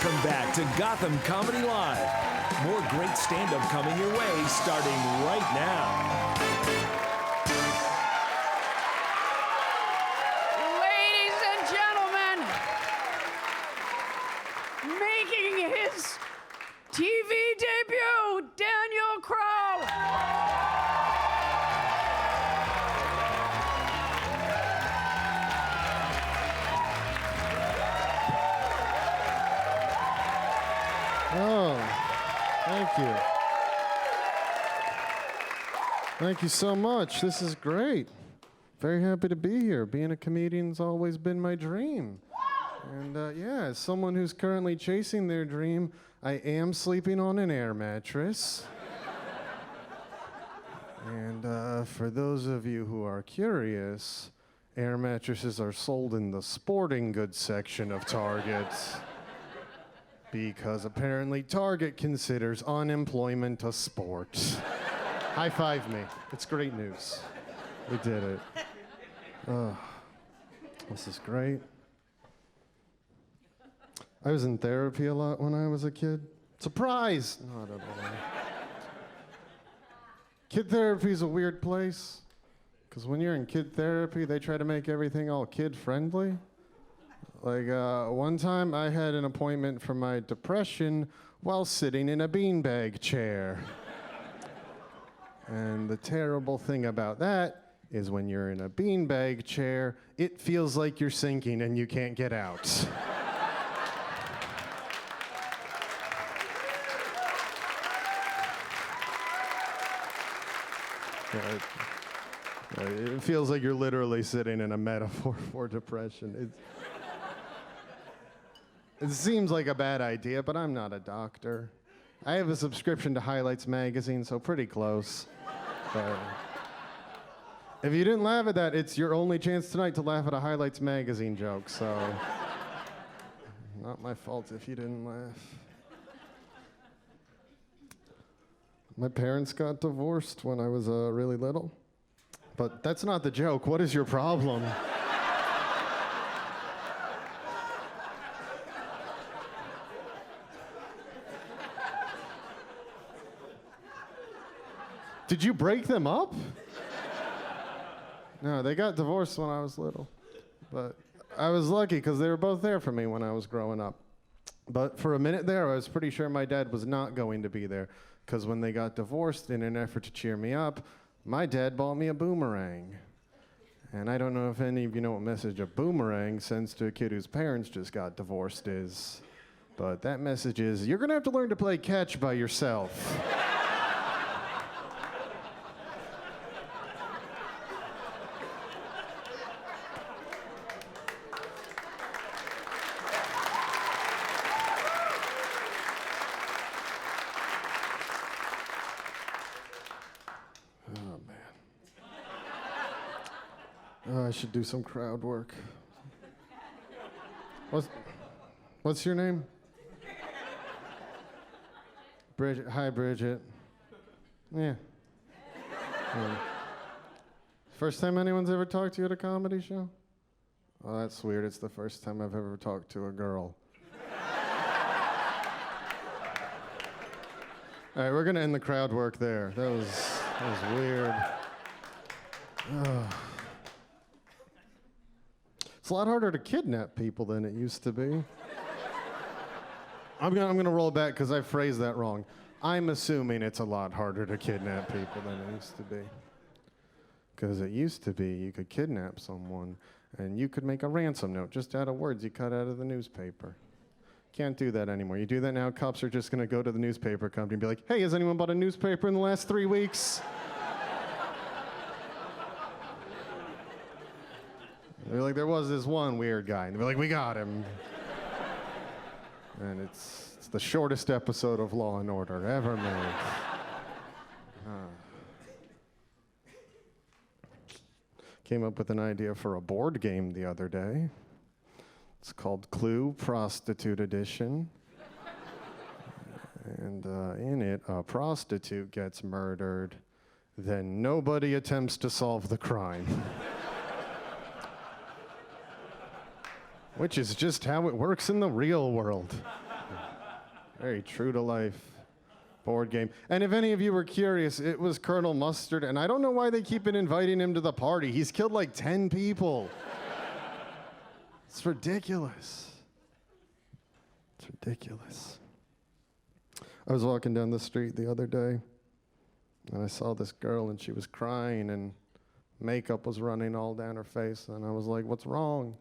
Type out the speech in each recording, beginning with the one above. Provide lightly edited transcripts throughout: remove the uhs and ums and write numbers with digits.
Welcome back to Gotham Comedy Live. More great stand-up coming your way starting right now. Ladies and gentlemen, making his TV debut, Daniel Crowe. Oh, thank you. Thank you so much. This is great. Very happy to be here. Being a comedian's always been my dream. And yeah, as someone who's currently chasing their dream, I am sleeping on an air mattress. And for those of you who are curious, air mattresses are sold in the sporting goods section of Target. Because apparently Target considers unemployment a sport. High five me. It's great news. We did it. This is great. I was in therapy a lot when I was a kid. Surprise! No, I don't know. Kid therapy is a weird place. Because when you're in kid therapy, they try to make everything all kid-friendly. Like, one time I had an appointment for my depression while sitting in a beanbag chair. And the terrible thing about that is when you're in a beanbag chair, it feels like you're sinking and you can't get out. It feels like you're literally sitting in a metaphor for depression. It seems like a bad idea, but I'm not a doctor. I have a subscription to Highlights magazine, so pretty close. But if you didn't laugh at that, it's your only chance tonight to laugh at a Highlights magazine joke, so not my fault if you didn't laugh. My parents got divorced when I was really little, but that's not the joke. What is your problem? Did you break them up? No, they got divorced when I was little. But I was lucky because they were both there for me when I was growing up. But for a minute there, I was pretty sure my dad was not going to be there. Because when they got divorced, in an effort to cheer me up, my dad bought me a boomerang. And I don't know if any of you know what message a boomerang sends to a kid whose parents just got divorced is. But that message is, you're going to have to learn to play catch by yourself. I should do some crowd work. What's your name? Bridget. Hi, Bridget. Yeah. First time anyone's ever talked to you at a comedy show? Oh, that's weird. It's the first time I've ever talked to a girl. All right, we're gonna end the crowd work there. That was weird. It's a lot harder to kidnap people than it used to be. I'm gonna roll back because I phrased that wrong. I'm assuming it's a lot harder to kidnap people than it used to be. Because it used to be you could kidnap someone and you could make a ransom note just out of words you cut out of the newspaper. Can't do that anymore. You do that now, cops are just gonna go to the newspaper company and be like, hey, has anyone bought a newspaper in the last 3 weeks? They're like, there was this one weird guy. And they're like, we got him. And it's the shortest episode of Law and Order ever made. Came up with an idea for a board game the other day. It's called Clue Prostitute Edition. And in it, a prostitute gets murdered. Then nobody attempts to solve the crime. Which is just how it works in the real world. Very true to life board game. And if any of you were curious, it was Colonel Mustard, and I don't know why they keep inviting him to the party. He's killed like 10 people. It's ridiculous. It's ridiculous. I was walking down the street the other day, and I saw this girl, and she was crying, and makeup was running all down her face, and I was like, what's wrong?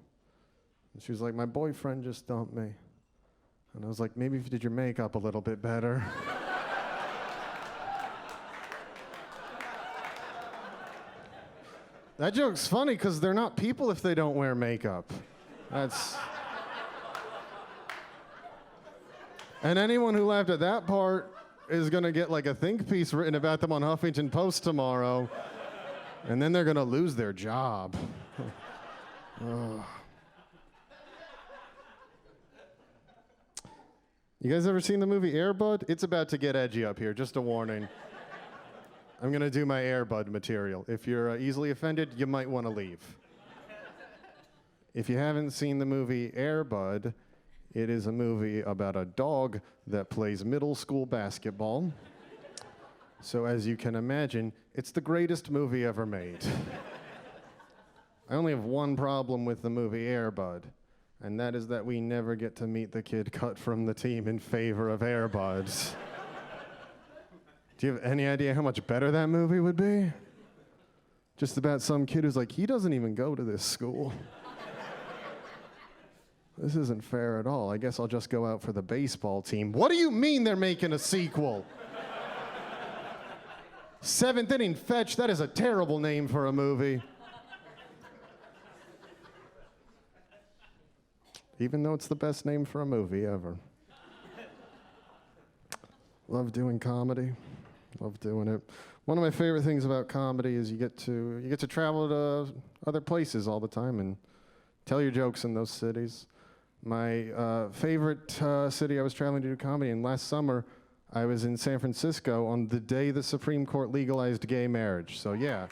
And she was like, my boyfriend just dumped me. And I was like, maybe if you did your makeup a little bit better. That joke's funny because they're not people if they don't wear makeup. That's... And anyone who laughed at that part is going to get like a think piece written about them on Huffington Post tomorrow. And then they're going to lose their job. You guys ever seen the movie Air Bud? It's about to get edgy up here, just a warning. I'm going to do my Air Bud material. If you're easily offended, you might want to leave. If you haven't seen the movie Air Bud, it is a movie about a dog that plays middle school basketball. So as you can imagine, it's the greatest movie ever made. I only have one problem with the movie Air Bud, and that is that we never get to meet the kid cut from the team in favor of Air Buds. Do you have any idea how much better that movie would be? Just about some kid who's like, he doesn't even go to this school. This isn't fair at all. I guess I'll just go out for the baseball team. What do you mean they're making a sequel? Seventh Inning Fetch, that is a terrible name for a movie. Even though it's the best name for a movie ever. Love doing comedy. Love doing it. One of my favorite things about comedy is you get to travel to other places all the time and tell your jokes in those cities. My favorite city I was traveling to do comedy in last summer, I was in San Francisco on the day the Supreme Court legalized gay marriage. So yeah.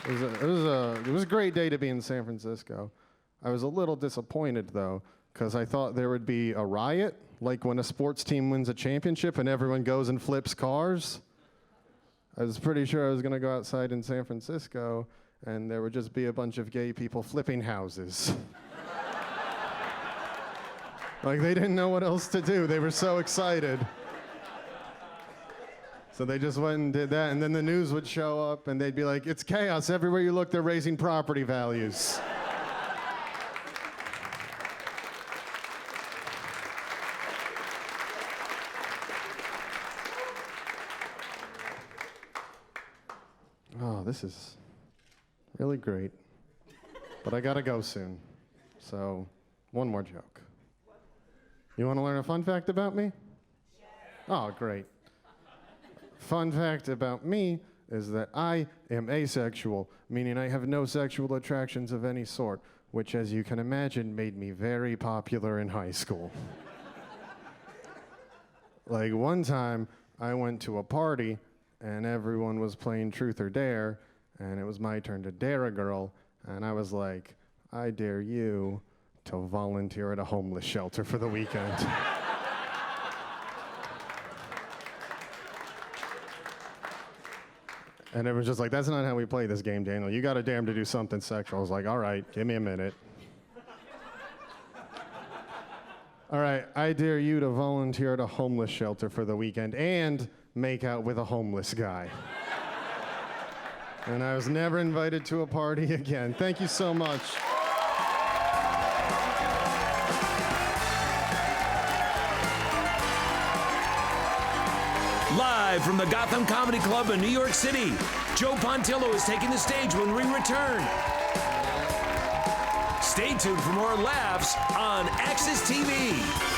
It was a great day to be in San Francisco. I was a little disappointed though, because I thought there would be a riot, like when a sports team wins a championship and everyone goes and flips cars. I was pretty sure I was going to go outside in San Francisco and there would just be a bunch of gay people flipping houses. Like they didn't know what else to do. They were so excited. So they just went and did that, and then the news would show up and they'd be like, it's chaos. Everywhere you look, they're raising property values. Oh, this is really great. But I gotta go soon. So, one more joke. You wanna learn a fun fact about me? Oh, great. Fun fact about me is that I am asexual, meaning I have no sexual attractions of any sort, which, as you can imagine, made me very popular in high school. Like one time, I went to a party, and everyone was playing Truth or Dare, and it was my turn to dare a girl, and I was like, I dare you to volunteer at a homeless shelter for the weekend. And everyone's just like, that's not how we play this game, Daniel. You got to dare him to do something sexual. I was like, all right, give me a minute. All right, I dare you to volunteer at a homeless shelter for the weekend and make out with a homeless guy. And I was never invited to a party again. Thank you so much. Live from the Gotham Comedy Club in New York City, Joe Pontillo is taking the stage when we return. Stay tuned for more laughs on Access TV.